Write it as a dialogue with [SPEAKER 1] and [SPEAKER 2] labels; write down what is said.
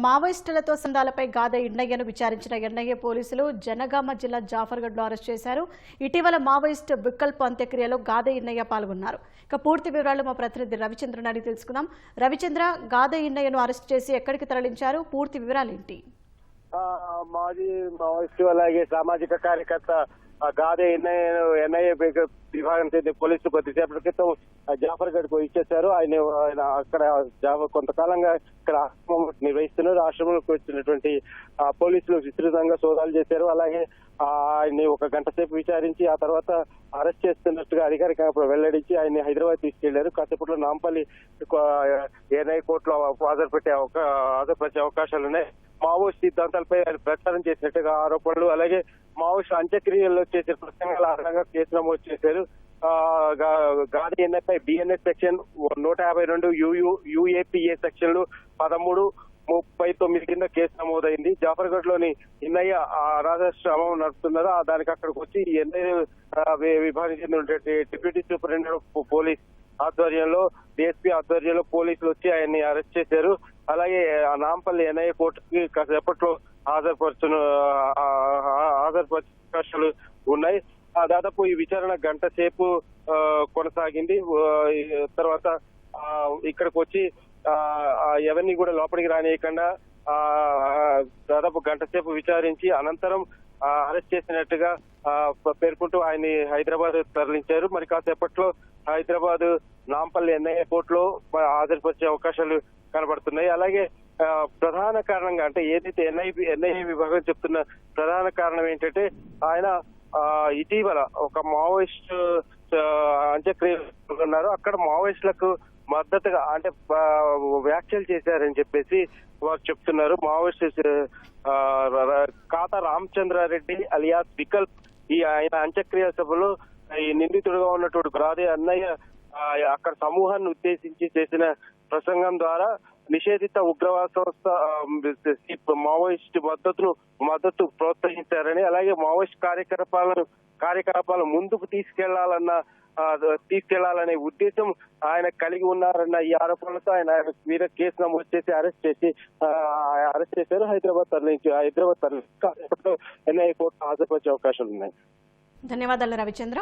[SPEAKER 1] మావోయిస్టులతో సంబంధాలపై గాదె ఇన్నయ్యను విచారించిన ఎన్ఐఏ పోలీసులు జనగామ జిల్లా జాఫర్గఢ్లో అరెస్ట్ చేశారు. ఇటీవల మావోయిస్టు వికల్ప్ అంత్యక్రియలో గాదె ఇన్నయ్య పాల్గొన్నారు. ఇక పూర్తి వివరాలు మా ప్రతినిధి రవిచంద్రన్ అడిగి తెలుసుకుందాం. రవిచంద్ర, గాదె ఇన్నయ్యను అరెస్ట్ చేసి ఎక్కడికి తరలించారు? పూర్తి వివరాలేంటి?
[SPEAKER 2] మాజీ మావోయిస్టు అలాగే సామాజిక కార్యకర్త గాదె ఎన్ఐఏ విభాగం చెందిన పోలీసులు కొద్దిసేపటి క్రితం జాఫర్గఢ్ కు ఇచ్చేశారు. ఆయన అక్కడ కొంతకాలంగా ఇక్కడ ఆశ్రమం నిర్వహిస్తున్నారు. ఆశ్రమంలోకి వచ్చినటువంటి పోలీసులు విస్తృతంగా సోదాలు చేశారు. అలాగే ఆయన్ని ఒక గంట సేపు విచారించి ఆ తర్వాత అరెస్ట్ చేస్తున్నట్టుగా అధికారికంగా వెల్లడించి ఆయన్ని హైదరాబాద్ తీసుకెళ్లారు. కాసేపట్లో నాంపల్లి ఎన్ఐఏ కోర్టులో హాజరుపరిచే అవకాశాలున్నాయి. మావోయిస్ట్ సిద్ధాంతాలపై ఆయన ప్రచారం చేసినట్టుగా ఆరోపణలు, అలాగే మావోయిస్ట్ అంత్యక్రియల్లో చేసే ప్రసంగాల ఆధారంగా కేసు నమోదు చేశారు. గాదె ఎన్ఐపై బిఎన్ఎస్ సెక్షన్ 152 యుఏపిఏ సెక్షన్లు 1339 కింద కేసు నమోదైంది. జాఫర్గఢ్ లోని ఎన్ఐఏ అనాథాశ్రమం నడుపుతున్నారు. దానికి అక్కడికి వచ్చి ఎన్ఐఏ విభాగం చెందినటువంటి డిప్యూటీ సూపరింటెండెంట్ ఆఫ్ పోలీస్ ఆధ్వర్యంలో, డిఎస్పీ ఆధ్వర్యంలో పోలీసులు వచ్చి ఆయన్ని అరెస్ట్ చేశారు. అలాగే నాంపల్లి ఎన్ఐఏ కోర్టుకి కాసేపట్లో హాజరుపరిచే అవకాశాలు ఉన్నాయి. దాదాపు ఈ విచారణ గంట సేపు కొనసాగింది. తర్వాత ఇక్కడికి వచ్చి ఎవరిని కూడా లోపలికి రానియకుండా దాదాపు గంట సేపు విచారించి అనంతరం అరెస్ట్ చేసినట్టుగా పేర్కొంటూ ఆయన్ని హైదరాబాద్ తరలించారు. మరి కాసేపట్లో హైదరాబాద్ నాంపల్లి ఎన్ఐఏ కోర్టులో హాజరుపరిచే అవకాశాలు కనబడుతున్నాయి. అలాగే ప్రధాన కారణంగా అంటే ఏదైతే ఎన్ఐఏ విభాగం చెప్తున్న ప్రధాన కారణం ఏంటంటే ఆయన ఇటీవల ఒక మావోయిస్ట్ అంత్యక్రియలు ఉన్నారు. అక్కడ మావోయిస్టులకు మద్దతుగా అంటే వ్యాఖ్యలు చేశారని చెప్పేసి వారు చెప్తున్నారు. మావోయిస్ట్ కాతా రామచంద్రారెడ్డి అలియాస్ వికల్ప్ ఆయన అంత్యక్రియ సభలో ఈ నిందితుడుగా ఉన్నటువంటి గాదె అన్నయ్య అక్కడ సమూహాన్ని ఉద్దేశించి చేసిన ప్రసంగం ద్వారా నిషేధిత ఉగ్రవాద సంస్థ మావోయిస్ట్ మద్దతు ప్రోత్సహించారని, అలాగే మావోయిస్ట్ కార్యకలాపాలను ముందుకు తీసుకెళ్లాలనే ఉద్దేశం ఆయన కలిగి ఉన్నారన్న ఈ ఆరోపణలతో ఆయన మీద కేసు నమోదు చేసి అరెస్ట్ చేశారు. హైదరాబాద్ తరలించి ఎన్ఐఏ కోర్టు హాజరుపరిచే అవకాశాలు ఉన్నాయి.
[SPEAKER 1] ధన్యవాదాలు రవిచంద్ర.